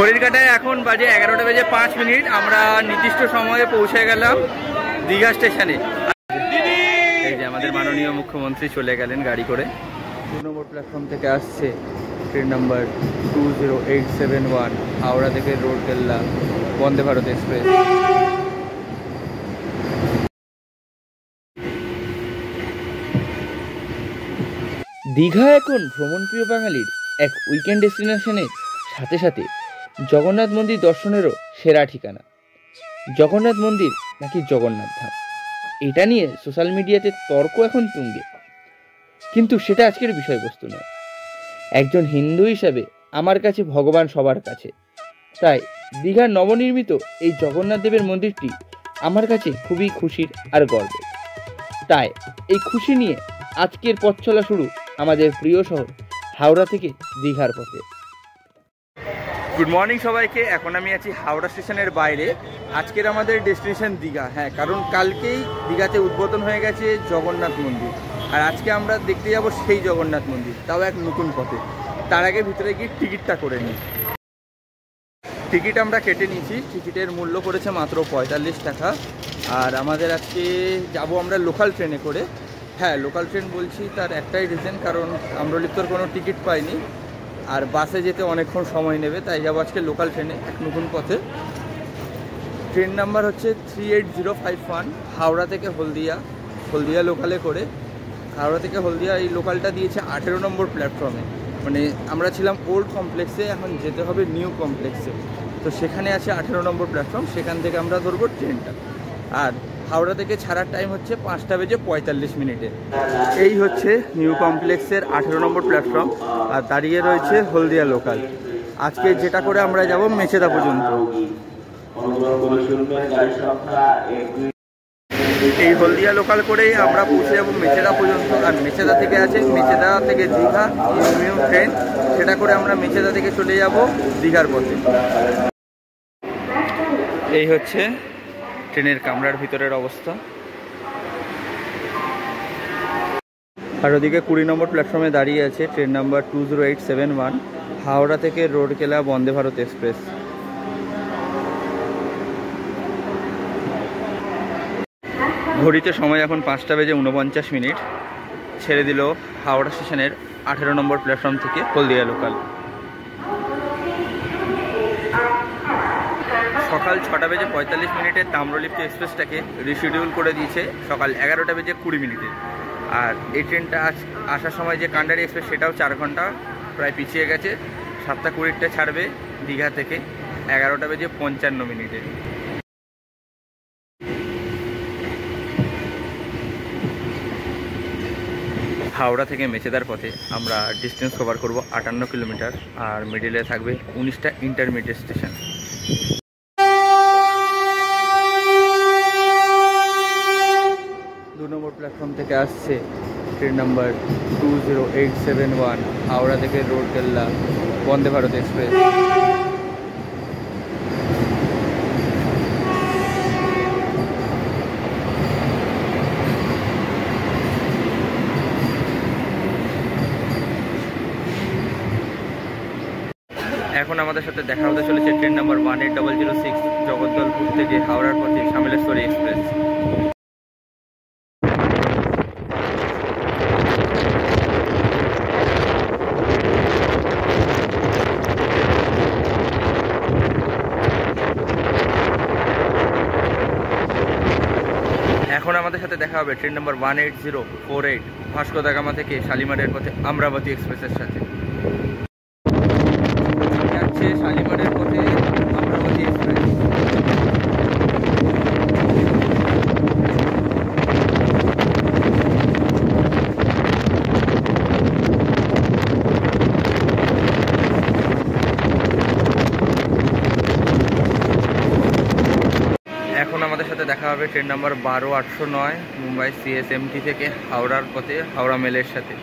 ঘড়ির কাঁটায় এখন বাজে 11টা বেজে 5 মিনিট। আমরা নির্দিষ্ট সময়ে পৌঁছে গেলাম দীঘা স্টেশনে। এই যে আমাদের মাননীয় মুখ্যমন্ত্রী চলে গেলেন গাড়ি করে। 2 নম্বর প্ল্যাটফর্ম থেকে আসছে ট্রেন নাম্বার 20871 হাওড়া থেকে রোডকেল্লা বন্দে ভারত এক্সপ্রেস। দীঘা এখন ভ্রমণপ্রিয় বাঙালির এক উইকেন্ড ডেস্টিনেশনের সাথে সাথে জগন্নাথ মন্দির দর্শনেরও সেরা ঠিকানা। জগন্নাথ মন্দির নাকি জগন্নাথ ধাম, এটা নিয়ে সোশ্যাল মিডিয়াতে তর্ক এখন তুঙ্গে, কিন্তু সেটা আজকের বিষয়বস্তু নয়। একজন হিন্দু হিসাবে আমার কাছে ভগবান সবার কাছে, তাই দীঘার নবনির্মিত এই জগন্নাথ দেবের মন্দিরটি আমার কাছে খুবই খুশির আর গর্বের। তাই এই খুশি নিয়ে আজকের পথ চলা শুরু আমাদের প্রিয় শহর হাওড়া থেকে দীঘার পথে। গুড মর্নিং সবাইকে। এখন আমি আছি হাওড়া স্টেশনের বাইরে। আজকের আমাদের ডেস্টিনেশন দীঘা। হ্যাঁ, কারণ কালকেই দীঘাতে উদ্বোধন হয়ে গেছে জগন্নাথ মন্দির, আর আজকে আমরা দেখতে যাব সেই জগন্নাথ মন্দির, তাও এক নতুন পথে। তার আগে ভিতরে গিয়ে টিকিটটা করে নিই। টিকিট আমরা কেটে নিয়েছি, টিকিটের মূল্য পড়েছে মাত্র 45 টাকা। আর আমাদের আজকে যাব আমরা লোকাল ট্রেনে করে। হ্যাঁ, লোকাল ট্রেন বলছি তার একটাই রিজন, কারণ আম্রলিপ্তর কোনো টিকিট পাইনি আর বাসে যেতে অনেকক্ষণ সময় নেবে, তাই যাবো আজকে লোকাল ট্রেনে এক নতুন পথে। ট্রেন নাম্বার হচ্ছে 38051 হাওড়া থেকে হলদিয়া, হলদিয়া লোকালে করে। হাওড়া থেকে হলদিয়া এই লোকালটা দিয়েছে 18 নম্বর প্ল্যাটফর্মে। মানে আমরা ছিলাম ওল্ড কমপ্লেক্সে, এখন যেতে হবে নিউ কমপ্লেক্সে, তো সেখানে আছে 18 নম্বর প্ল্যাটফর্ম, সেখান থেকে আমরা ধরবো ট্রেনটা। আর হাওড়া থেকে ছাড়ার টাইম হচ্ছে 5টা বেজে 45 মিনিটে। এই হচ্ছে নিউ কমপ্লেক্সের 18 নম্বর প্ল্যাটফর্ম, আর দাঁড়িয়ে রয়েছে হলদিয়া লোকাল। আজকে যেটা করে আমরা যাব মেচেদা পর্যন্ত। এই হলদিয়া লোকাল করেই আমরা পৌঁছে যাবো মেচেদা পর্যন্ত। আর মেচেদা থেকে আছে মেচেদা থেকে দীঘা নিউ ট্রেন, সেটা করে আমরা মেচেদা থেকে চলে যাব দীঘার পথে। এই হচ্ছে ট্রেনের কামরার ভিতরের অবস্থা। আর ওদিকে 20 নম্বর প্ল্যাটফর্মে দাঁড়িয়ে আছে ট্রেন নাম্বার 20871 হাওড়া থেকে রোডকেলা বন্দে ভারত এক্সপ্রেস। ঘড়িতে সময় এখন 5টা বেজে 49 মিনিট। ছেড়ে দিল হাওড়া স্টেশনের 18 নম্বর প্ল্যাটফর্ম থেকে হলদিয়া লোকাল। সকাল 6টা বেজে 45 মিনিটে তাম্রলিপ্ত এক্সপ্রেসটাকে রিশিডিউল করে দিয়েছে সকাল 11টা বেজে 20 মিনিটে। আর এই ট্রেনটা আসার সময় যে কান্ডারি এক্সপ্রেস, সেটাও 4 ঘন্টা প্রায় পিছিয়ে গেছে। 7টা 20টা ছাড়বে দীঘা থেকে 11টা বেজে 55 মিনিটে। হাওড়া থেকে মেচেদার পথে আমরা ডিস্টেন্স কভার করব 58 কিলোমিটার, আর মিডিলে থাকবে 19টা ইন্টারমিডিয়েট স্টেশন। 2 নম্বর প্ল্যাটফর্ম থেকে আসছে ট্রেন নাম্বার 20871 হাওড়া থেকে রোডকেল্লা বন্দে ভারত এক্সপ্রেস। এখন আমাদের সাথে দেখা হতে চলেছে ট্রেন নাম্বার 18006 জগদ্দলপুর থেকে হাওড়ার পথে শামিলেশ্বরী এক্সপ্রেস। এখন আমাদের সাথে দেখা হবে train number 18048 Vasco da Gama থেকে শালিমারের পথে আমরাবতী এক্সপ্রেসের সাথে। শালিমারের পথে আমরাবতী এক্সপ্রেস। এখন আমাদের সাথে দেখা হবে ট্রেন নাম্বার 12809 মুম্বাই CSMT থেকে হাওড়ার পথে হাওড়া মেলের সাথে।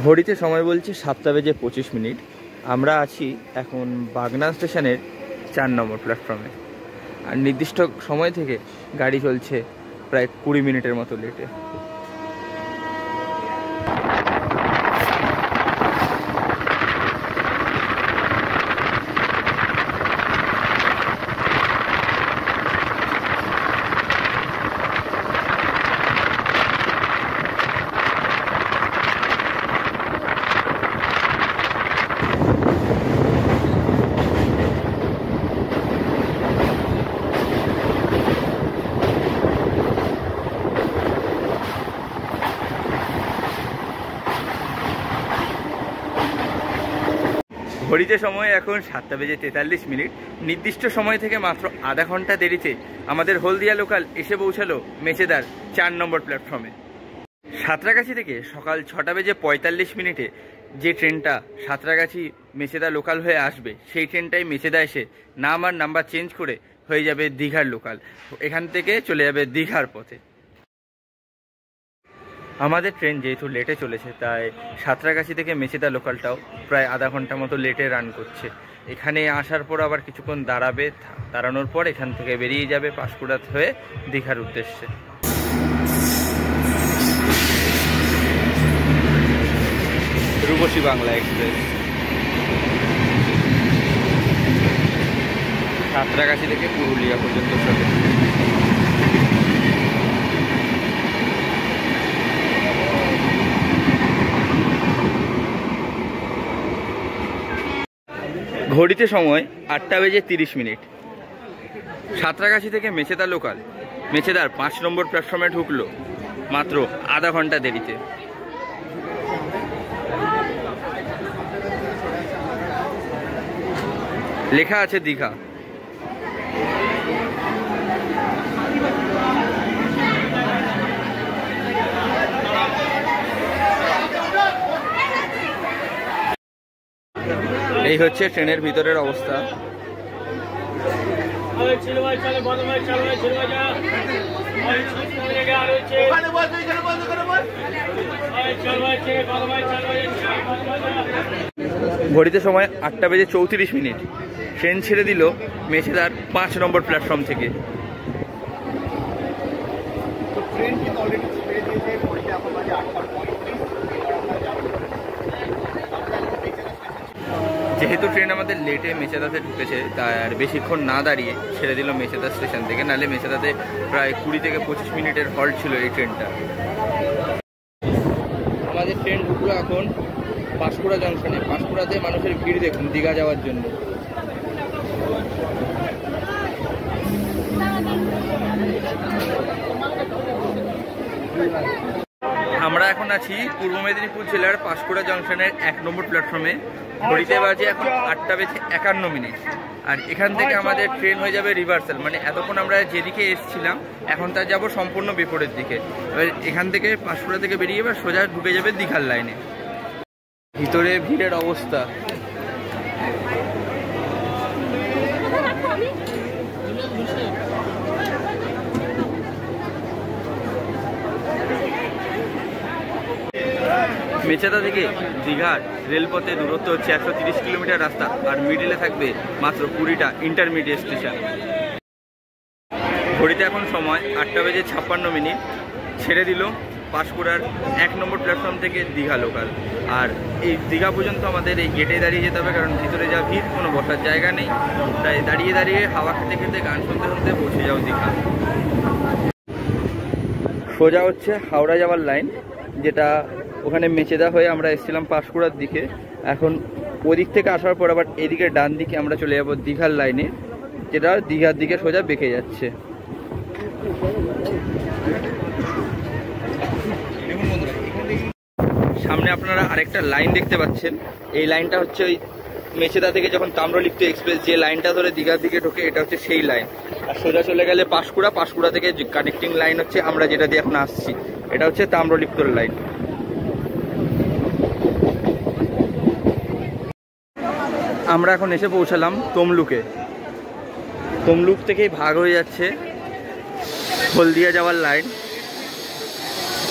ঘড়িতে সময় বলছে 7:25। আমরা আছি এখন বাগনান স্টেশনের 4 নম্বর প্ল্যাটফর্মে। আর নির্দিষ্ট সময় থেকে গাড়ি চলছে প্রায় 20 মিনিটের মতো লেটে। ঘড়িতে সময় এখন 7:43। নির্দিষ্ট সময় থেকে মাত্র আধা ঘন্টা দেরিতে আমাদের হলদিয়া লোকাল এসে পৌঁছালো মেচেদার 4 নম্বর প্ল্যাটফর্মে। সাঁতরাগাছি থেকে সকাল 6:45 যে ট্রেনটা সাঁতরাগাছি মেচেদা লোকাল হয়ে আসবে, সেই ট্রেনটাই মেচেদা এসে নাম আর নাম্বার চেঞ্জ করে হয়ে যাবে দীঘার লোকাল। এখান থেকে চলে যাবে দীঘার পথে। আমাদের ট্রেন যেহেতু লেটে চলেছে, তাই সাঁতরাগাছি থেকে মেচেদা লোকালটাও প্রায় আধা ঘন্টা মতো লেটে রান করছে। এখানে আসার পর আবার কিছুক্ষণ দাঁড়াবে, দাঁড়ানোর পর এখান থেকে বেরিয়ে যাবে পাঁশকুড়াত হয়ে দীঘার উদ্দেশ্যে। রূপসী বাংলা এক্সপ্রেস সাঁতরাগাছি থেকে পুরুলিয়া পর্যন্ত চলে। ঘড়িতে সময় 8:30। সাঁতরাগাছি থেকে মেচেদা লোকাল মেচেদার 5 নম্বর প্ল্যাটফর্মে ঢুকলো মাত্র আধা ঘন্টা দেরিতে। লেখা আছে দীঘা। এই হচ্ছে ট্রেনের ভিতরের অবস্থা। ঘড়িতে সময় 8:34। ট্রেন ছেড়ে দিল মেচেদার 5 নম্বর প্ল্যাটফর্ম থেকে। যেহেতু ট্রেন আমাদের লেটে মেচেদাতে ঢুকেছে, তাই আর বেশিক্ষণ না দাঁড়িয়ে ছেড়ে দিল মেচেদা স্টেশন থেকে। নাহলে মেচেদাতে প্রায় 20 থেকে 25 মিনিটের হল্ট ছিল এই ট্রেনটা। আমাদের ট্রেন ঢুকলো এখন পাঁশকুড়া জংশনে। পাঁশকুড়াতে মানুষের ভিড় দেখুন দীঘা যাওয়ার জন্য। আমরা এখন আছি পূর্ব মেদিনীপুর জেলার পাঁশকুড়া জংশনের 1 নম্বর প্ল্যাটফর্মে। ঘড়িতে বাজে এখন 8:51। আর এখান থেকে আমাদের ট্রেন হয়ে যাবে রিভার্সাল, মানে এতক্ষণ আমরা যেদিকে এসেছিলাম এখন তার যাব সম্পূর্ণ বিপরীত দিকে। এবার এখান থেকে পাঁশকুড়া থেকে বেরিয়ে এবার সোজা ঢুকে যাবে দীঘার লাইনে। ভিতরে ভিড়ের অবস্থা মেচেদা থেকে দীঘার রেলপথে দূরত্ব হচ্ছে 130 কিলোমিটার রাস্তা। আর মিডিলে থাকবে মাত্র 20টা ইন্টারমিডিয়েট স্টেশন। ঘড়িতে এখন সময় 8:56। ছেড়ে দিল পাঁশকুড়ার 1 নম্বর প্ল্যাটফর্ম থেকে দীঘা লোকাল। আর এই দীঘা পর্যন্ত আমাদের এই গেটে দাঁড়িয়ে যেতে হবে, কারণ ভিতরে যা ভিড়, কোনো বসার জায়গা নেই। তাই দাঁড়িয়ে দাঁড়িয়ে হাওয়া খেতে খেতে গান শুনতে শুনতে পৌঁছে যাও দীঘা। সোজা হচ্ছে হাওড়া যাওয়ার লাইন, যেটা ওখানে মেচেদা হয়ে আমরা এসেছিলাম পাঁশকুড়ার দিকে। এখন ওদিক থেকে আসার পর আবার এদিকে ডান দিকে আমরা চলে যাব দীঘার লাইনে, যেটা দীঘার দিকে সোজা বেঁকে যাচ্ছে। সামনে আপনারা আরেকটা লাইন দেখতে পাচ্ছেন। এই লাইনটা হচ্ছে ওই মেচেদা থেকে যখন তাম্রলিপ্ত এক্সপ্রেস যে লাইনটা ধরে দীঘার দিকে ঢোকে, এটা হচ্ছে সেই লাইন। আর সোজা চলে গেলে পাঁশকুড়া, পাঁশকুড়া থেকে কানেক্টিং লাইন হচ্ছে আমরা যেটা দিয়ে এখন আসছি, এটা হচ্ছে তাম্রলিপ্তর লাইন। আমরা এখন এসে পৌঁছালাম তমলুকে। তমলুক থেকেই ভাগ হয়ে যাচ্ছে হলদিয়া যাওয়ার লাইন।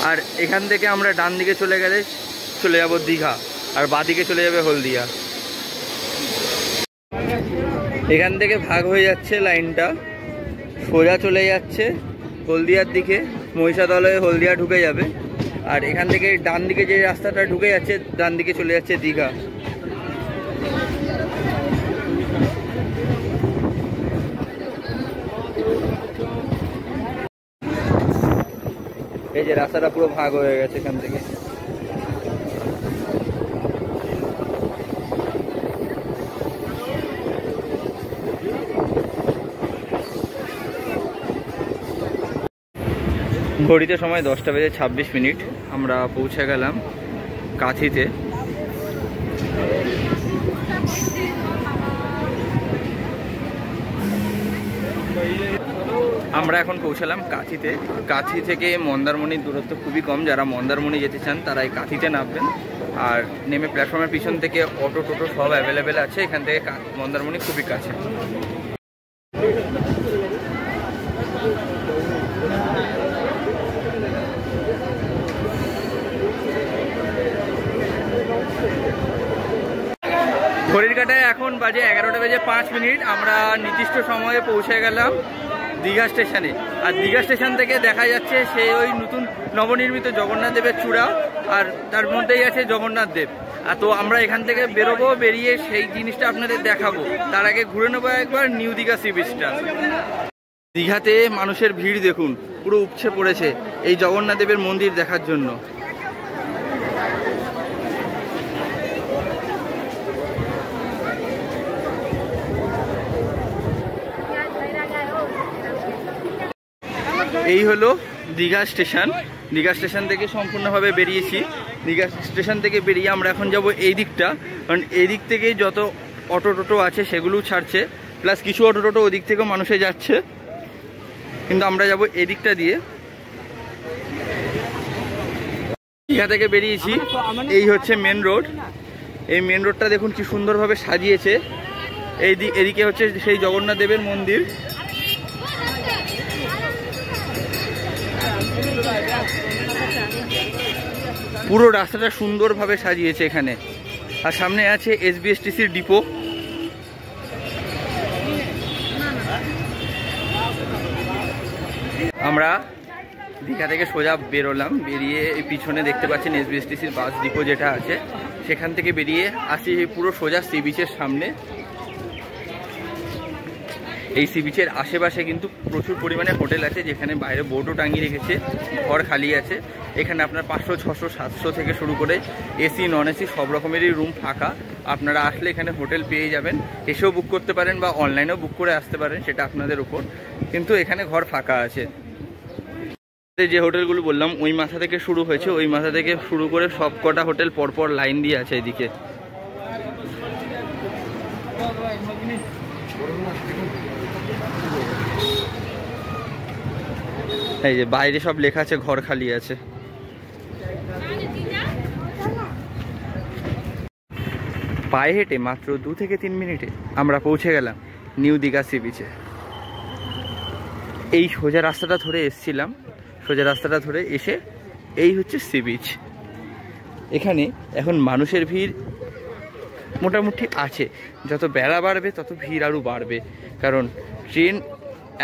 আর এখান থেকে আমরা ডান দিকে চলে গেলে চলে যাব দীঘা, আর বাদিকে চলে যাবে হলদিয়া। এখান থেকে ভাগ হয়ে যাচ্ছে লাইনটা, সোজা চলে যাচ্ছে হলদিয়ার দিকে, মহিষাদলে হলদিয়া ঢুকে যাবে। আর এখান থেকে ডান দিকে যে রাস্তাটা ঢুকে যাচ্ছে, ডান দিকে চলে যাচ্ছে দীঘা। এই যে রাস্তাটা পুরো ভাগ হয়ে গেছে এখান থেকে। ঘড়িতে সময় 10:26। আমরা পৌঁছে গেলাম কাঁথিতে। আমরা এখন পৌঁছালাম কাঁথিতে। কাঁথি থেকে মন্দারমণির দূরত্ব খুবই কম, যারা মন্দারমণি যেতে চান তারা এই কাঁথিতে নামবেন। আর নেমে প্ল্যাটফর্মের পিছন থেকে অটো টোটো সব অ্যাভেলেবেল আছে, এখান থেকে মন্দারমণি খুবই কাছে। ঘড়ির কাটায় এখন বাজে 11:05। আমরা নির্দিষ্ট সময়ে পৌঁছে গেলাম দীঘা স্টেশনে। আর দীঘা স্টেশন থেকে দেখা যাচ্ছে সেই ওই নতুন নবনির্মিত জগন্নাথ দেবের চূড়া, আর তার মধ্যেই আছে জগন্নাথ দেব। আর তো আমরা এখান থেকে বেরোবো, বেরিয়ে সেই জিনিসটা আপনাদের দেখাবো। তার আগে ঘুরে নেবো একবার নিউ দীঘা সি বিচটা। দীঘাতে মানুষের ভিড় দেখুন, পুরো উপচে পড়েছে এই জগন্নাথ দেবের মন্দির দেখার জন্য। এই হলো দীঘা স্টেশন। দীঘা স্টেশন থেকে সম্পূর্ণভাবে বেরিয়েছি। দীঘা স্টেশন থেকে বেরিয়ে আমরা এখন যাব এই দিকটা, কারণ এই দিক থেকে যত অটো টোটো আছে সেগুলোও ছাড়ছে, প্লাস কিছু অটো টোটো ওদিক থেকেও মানুষে যাচ্ছে, কিন্তু আমরা যাব এই দিকটা দিয়ে। দীঘা থেকে বেরিয়েছি, এই হচ্ছে মেন রোড। এই মেন রোডটা দেখুন কি সুন্দরভাবে সাজিয়েছে। এদিকে হচ্ছে সেই জগন্নাথ দেবের মন্দির। পুরো রাস্তাটা সুন্দরভাবে সাজিয়েছে এখানে। আর সামনে আছে SBSTCর ডিপো। আমরা দীঘা থেকে সোজা বেরোলাম, বেরিয়ে এই পিছনে দেখতে পাচ্ছেন SBSTCর বাস ডিপো যেটা আছে, সেখান থেকে বেরিয়ে আসি পুরো সোজা সি বিচের সামনে। এই সি বিচের আশেপাশে কিন্তু প্রচুর পরিমাণে হোটেল আছে, যেখানে বাইরে বোর্ডও টাঙিয়ে রেখেছে, ঘর খালি আছে। এখানে আপনার 500, 600, 700 থেকে শুরু করে এসি নন এসি সব রকমেরই রুম ফাঁকা। আপনারা আসলে এখানে হোটেল পেয়ে যাবেন, এসেও বুক করতে পারেন বা অনলাইনেও বুক করে আসতে পারেন, সেটা আপনাদের উপর। কিন্তু এখানে ঘর ফাঁকা আছে। যে হোটেলগুলো বললাম ওই মাথা থেকে শুরু হয়েছে, ওই মাথা থেকে শুরু করে সব কটা হোটেল পরপর লাইন দিয়ে আছে এদিকে। এই যে বাইরে সব লেখা আছে ঘর খালি আছে। পায়ে হেঁটে মাত্র 2 থেকে 3 মিনিটে আমরা পৌঁছে গেলাম নিউ দীঘা সি বিচে। এই সোজা রাস্তাটা ধরে এসছিলাম, সোজা রাস্তাটা ধরে এসে এই হচ্ছে সি বিচ। এখানে এখন মানুষের ভিড় মোটামুটি আছে, যত বেলা বাড়বে তত ভিড় আরও বাড়বে, কারণ ট্রেন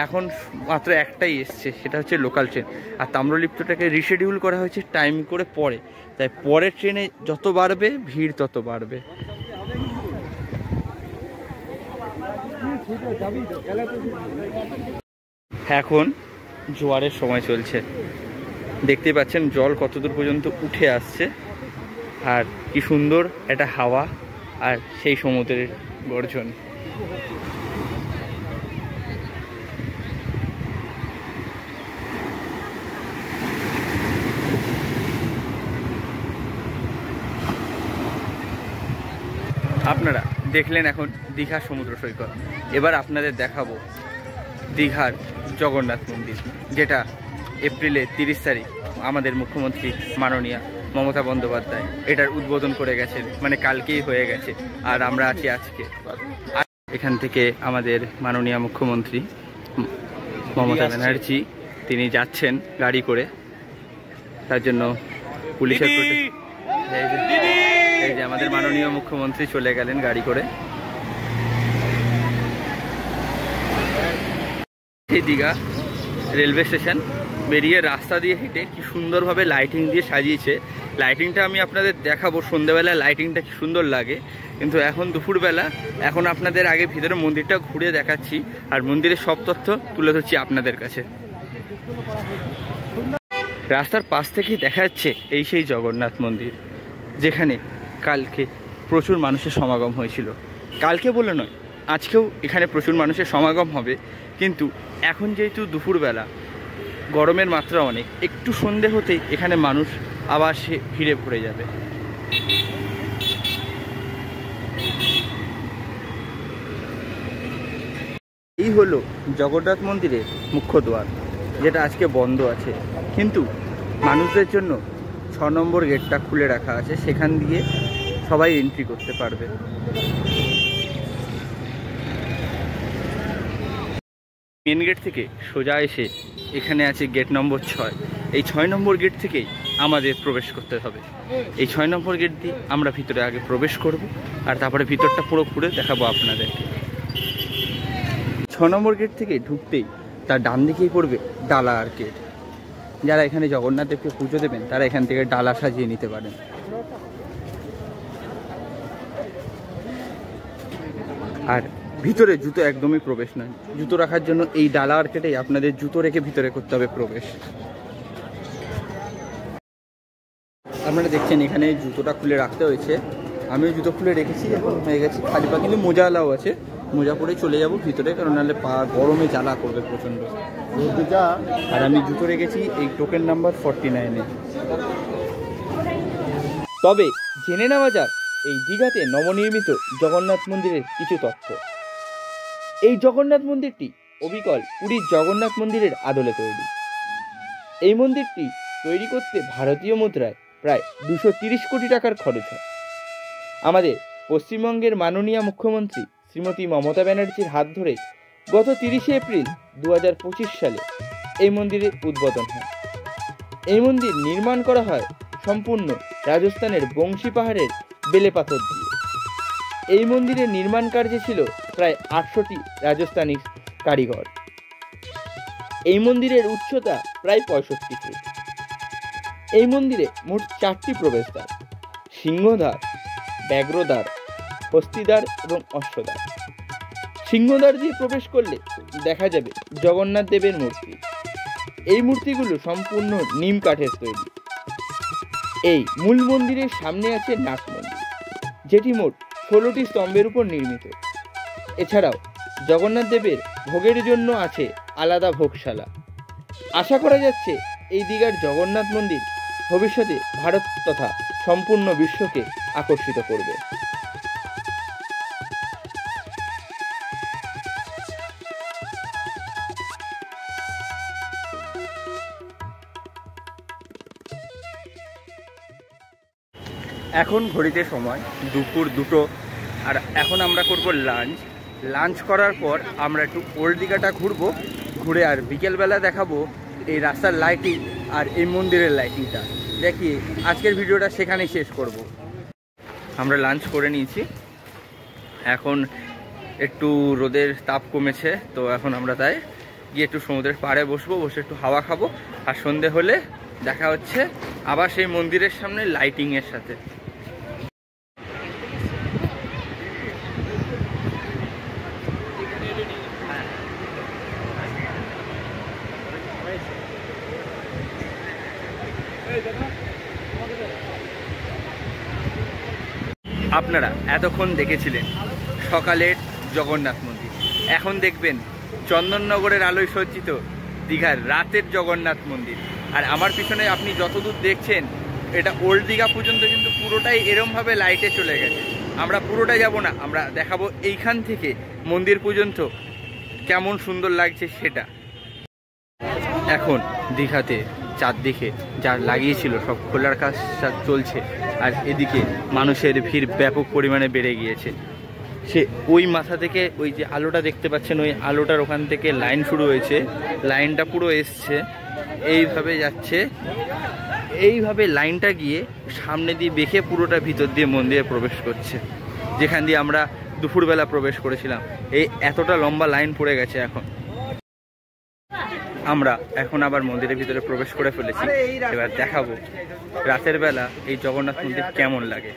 এখন মাত্র একটাই এসছে, সেটা হচ্ছে লোকাল ট্রেন। আর তাম্রলিপ্তটাকে রিশেডিউল করা হয়েছে টাইম করে পরে, তাই পরের ট্রেনে যত বাড়বে ভিড় তত বাড়বে। এখন জোয়ারের সময় চলছে, দেখতে পাচ্ছেন জল কতদূর পর্যন্ত উঠে আসছে, আর কি সুন্দর একটা হাওয়া আর সেই সমুদ্রের গর্জন। আপনারা দেখলেন এখন দীঘা সমুদ্র সৈকত, এবার আপনাদের দেখাবো দীঘার জগন্নাথ মন্দির, যেটা এপ্রিলের 30 তারিখ আমাদের মুখ্যমন্ত্রী মাননীয়া মমতা বন্দ্যোপাধ্যায় এটার উদ্বোধন করে গেছেন, মানে কালকেই হয়ে গেছে, আর আমরা আছি আজকে। এখান থেকে আমাদের মাননীয় মুখ্যমন্ত্রী মমতা ব্যানার্জি তিনি যাচ্ছেন গাড়ি করে, তার জন্য পুলিশের এই যে আমাদের মাননীয় মুখ্যমন্ত্রী চলে গেলেন গাড়ি করে। এই দীঘা রেলওয়ে স্টেশন বেরিয়ে রাস্তা দিয়ে হেঁটে কি সুন্দরভাবে লাইটিং দিয়ে সাজিয়েছে। লাইটিংটা আমি আপনাদের দেখাবো, সন্ধ্যেবেলায় লাইটিংটা কি সুন্দর লাগে। কিন্তু এখন দুপুরবেলা, এখন আপনাদের আগে ভিতরে মন্দিরটা ঘুরে দেখাচ্ছি আর মন্দিরের সব তথ্য তুলে ধরছি আপনাদের কাছে। রাস্তার পাশ থেকেই দেখা যাচ্ছে এই সেই জগন্নাথ মন্দির, যেখানে কালকে প্রচুর মানুষের সমাগম হয়েছিল। কালকে বলে নয়, আজকেও এখানে প্রচুর মানুষের সমাগম হবে। কিন্তু এখন যেহেতু দুপুরবেলা, গরমের মাত্রা অনেক, একটু সন্ধে হতেই এখানে মানুষ আবার সে ভিড়ে পড়ে যাবে। এই হলো জগন্নাথ মন্দিরের মুখ্য দ্বার, যেটা আজকে বন্ধ আছে। কিন্তু মানুষদের জন্য 6 নম্বর গেটটা খুলে রাখা আছে, সেখান দিয়ে সবাই এন্ট্রি করতে পারবে। মেন গেট থেকে সোজা এসে এখানে আছে গেট নম্বর 6। এই 6 নম্বর গেট থেকেই আমাদের প্রবেশ করতে হবে। এই 6 নম্বর গেট দিয়ে আমরা ভিতরে আগে প্রবেশ করব, আর তারপরে ভিতরটা পুরো ঘুরে দেখাবো আপনাদের। 6 নম্বর গেট থেকে ঢুকতেই তার ডান দিকেই পড়বে ডালা আর গেট। যারা এখানে জগন্নাথ দেবকে পুজো দেবেন তারা এখান থেকে ডালা সাজিয়ে নিতে পারেন। আর ভিতরে জুতো একদমই প্রবেশ নয়, জুতো রাখার জন্য এই ডালা আর কেটেই আপনাদের জুতো রেখে ভিতরে করতে হবে প্রবেশ। আপনারা দেখছেন এখানে জুতোটা খুলে রাখতে হয়েছে, আমিও জুতো খুলে রেখেছি, এখন হয়ে গেছি খালি পা। কিন্তু মোজাওয়ালাও আছে, মোজা পরে চলে যাব ভিতরে, কারণ নাহলে পা গরমে জ্বালা করবে প্রচণ্ড। আর আমি জুতো রেখেছি এই টোকেন নাম্বার 49-এ। তবে জেনে নেওয়া যাক এই দীঘাতে নবনির্মিত জগন্নাথ মন্দিরের কিছু তথ্য। এই জগন্নাথ মন্দিরটি অবিকল পুরীর জগন্নাথ মন্দিরের আদলে তৈরি। এই মন্দিরটি তৈরি করতে ভারতীয় মুদ্রায় প্রায় 230 কোটি টাকার খরচ হয়। আমাদের পশ্চিমবঙ্গের মাননীয় মুখ্যমন্ত্রী শ্রীমতী মমতা ব্যানার্জির হাত ধরে গত 30শে এপ্রিল 2025 সালে এই মন্দিরের উদ্বোধন হয়। এই মন্দির নির্মাণ করা হয় সম্পূর্ণ রাজস্থানের বংশী পাহাড়ের বেলে পাথর দিয়ে। এই মন্দিরের নির্মাণ কার্যে ছিল প্রায় 800টি রাজস্থানী কারিগর। এই মন্দিরের উচ্চতা প্রায় 65 ফুট। এই মন্দিরে মোট 4টি প্রবেশদ্বার: সিংহদ্বার, ব্যাঘ্রদ্বার, হস্তিদ্বার এবং অশ্বদ্বার। সিংহদ্বার দিয়ে প্রবেশ করলে দেখা যাবে জগন্নাথ দেবের মূর্তি। এই মূর্তিগুলো সম্পূর্ণ নিম কাঠের তৈরি। এই মূল মন্দিরের সামনে আছে নাট মন্দির, যেটি মোট 16টি স্তম্ভের উপর নির্মিত। এছাড়াও জগন্নাথ দেবের ভোগের জন্য আছে আলাদা ভোগশালা। আশা করা যাচ্ছে এই দীঘার জগন্নাথ মন্দির ভবিষ্যতে ভারত তথা সম্পূর্ণ বিশ্বকে আকর্ষিত করবে। এখন ঘড়িতে সময় দুপুর 2টো, আর এখন আমরা করব লাঞ্চ করার পর আমরা একটু ওল্ড দীঘাটা ঘুরে আর বিকেলবেলা দেখাবো এই রাস্তার লাইটিং আর এই মন্দিরের লাইটিংটা দেখিয়ে আজকের ভিডিওটা সেখানেই শেষ করব। আমরা লাঞ্চ করে নিয়েছি, এখন একটু রোদের তাপ কমেছে, তো এখন আমরা তাই গিয়ে একটু সমুদ্রের পাড়ে বসে একটু হাওয়া খাবো। আর সন্ধে হলে দেখা হচ্ছে আবার সেই মন্দিরের সামনে লাইটিংয়ের সাথে। আপনারা এতক্ষণ দেখেছিলেন সকালের জগন্নাথ মন্দির, এখন দেখবেন চন্দননগরের আলোয় সজ্জিত দীঘার রাতের জগন্নাথ মন্দির। আর আমার পিছনে আপনি যতদূর দেখছেন এটা ওল্ড দীঘা পর্যন্ত কিন্তু পুরোটাই এরমভাবে লাইটে চলে গেছে। আমরা পুরোটা যাব না, আমরা দেখাবো এইখান থেকে মন্দির পর্যন্ত কেমন সুন্দর লাগছে সেটা। এখন দীঘাতে চারদিকে যা লাগিয়েছিল সব খোলার কাজ চলছে, আর এদিকে মানুষের ভিড় ব্যাপক পরিমাণে বেড়ে গিয়েছে। সে ওই মাথা থেকে ওই যে আলোটা দেখতে পাচ্ছেন, ওই আলোটার ওখান থেকে লাইন শুরু হয়েছে, লাইনটা পুরো এসছে, এইভাবে যাচ্ছে এইভাবে লাইনটা গিয়ে সামনে দিয়ে বেঁকে পুরোটা ভিতর দিয়ে মন্দিরে প্রবেশ করছে, যেখান দিয়ে আমরা দুপুরবেলা প্রবেশ করেছিলাম। এই এতটা লম্বা লাইন পড়ে গেছে। আমরা এখন আবার মন্দিরের ভিতরে প্রবেশ করে ফেলেছি। এবার দেখাবো রাতের বেলা এই জগন্নাথ মন্দির কেমন লাগে।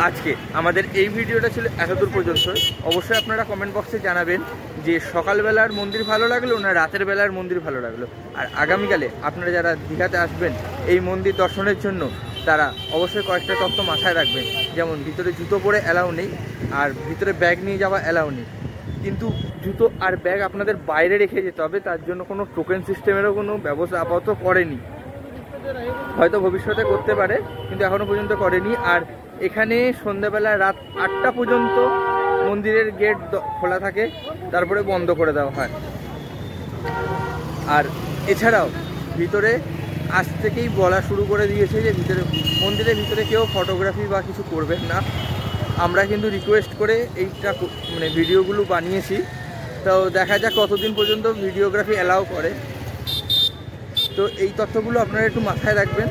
আজকে আমাদের এই ভিডিওটা ছিল এতদূর পর্যন্ত। অবশ্যই আপনারা কমেন্ট বক্সে জানাবেন যে সকালবেলার মন্দির ভালো লাগলো না রাতের বেলার মন্দির ভালো লাগলো। আর আগামীকালে আপনারা যারা দীঘাতে আসবেন এই মন্দির দর্শনের জন্য, তারা অবশ্যই কয়েকটা তথ্য মাথায় রাখবেন। যেমন ভিতরে জুতো পরে অ্যালাউ নেই, আর ভিতরে ব্যাগ নিয়ে যাওয়া অ্যালাউ নেই। কিন্তু জুতো আর ব্যাগ আপনাদের বাইরে রেখে যেতে হবে। তার জন্য কোনো টোকেন সিস্টেমেরও কোনো ব্যবস্থা আপাতত করেনি, হয়তো ভবিষ্যতে করতে পারে, কিন্তু এখনও পর্যন্ত করেনি। আর এখানে সন্ধ্যাবেলা রাত 8টা পর্যন্ত মন্দিরের গেট খোলা থাকে, তারপরে বন্ধ করে দেওয়া হয়। আর এছাড়াও ভিতরে আজ থেকেই বলা শুরু করে দিয়েছে যে মন্দিরের ভিতরে কেউ ফটোগ্রাফি বা কিছু করবেন না। আমরা কিন্তু রিকোয়েস্ট করে এইটা ভিডিওগুলো বানিয়েছি, তো দেখা যাক কতদিন পর্যন্ত ভিডিওগ্রাফি অ্যালাউ করে। তো এই তথ্যগুলো আপনারা একটু মাথায় রাখবেন।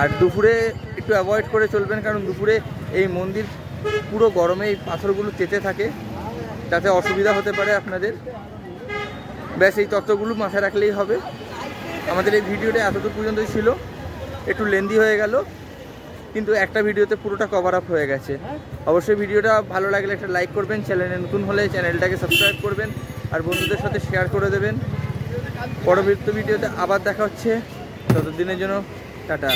আর দুপুরে একটু অ্যাভয়েড করে চলবেন, কারণ দুপুরে এই মন্দির পুরো গরমে এই পাথরগুলো তেতে থাকে, তাতে অসুবিধা হতে পারে আপনাদের। ব্যাস এই তথ্যগুলো মাথায় রাখলেই হবে। আমাদের এই ভিডিওটা এতদূর পর্যন্তই ছিল, একটু লেন্দি হয়ে গেল, কিন্তু একটা ভিডিওতে পুরোটা কভার আপ হয়ে গেছে। অবশ্যই ভিডিওটা ভালো লাগলে একটা লাইক করবেন, চ্যানেলে নতুন হলে চ্যানেলটাকে সাবস্ক্রাইব করবেন, আর বন্ধুদের সাথে শেয়ার করে দেবেন। পরবর্তী ভিডিওতে আবার দেখা হচ্ছে, ততদিনের জন্য টাটা।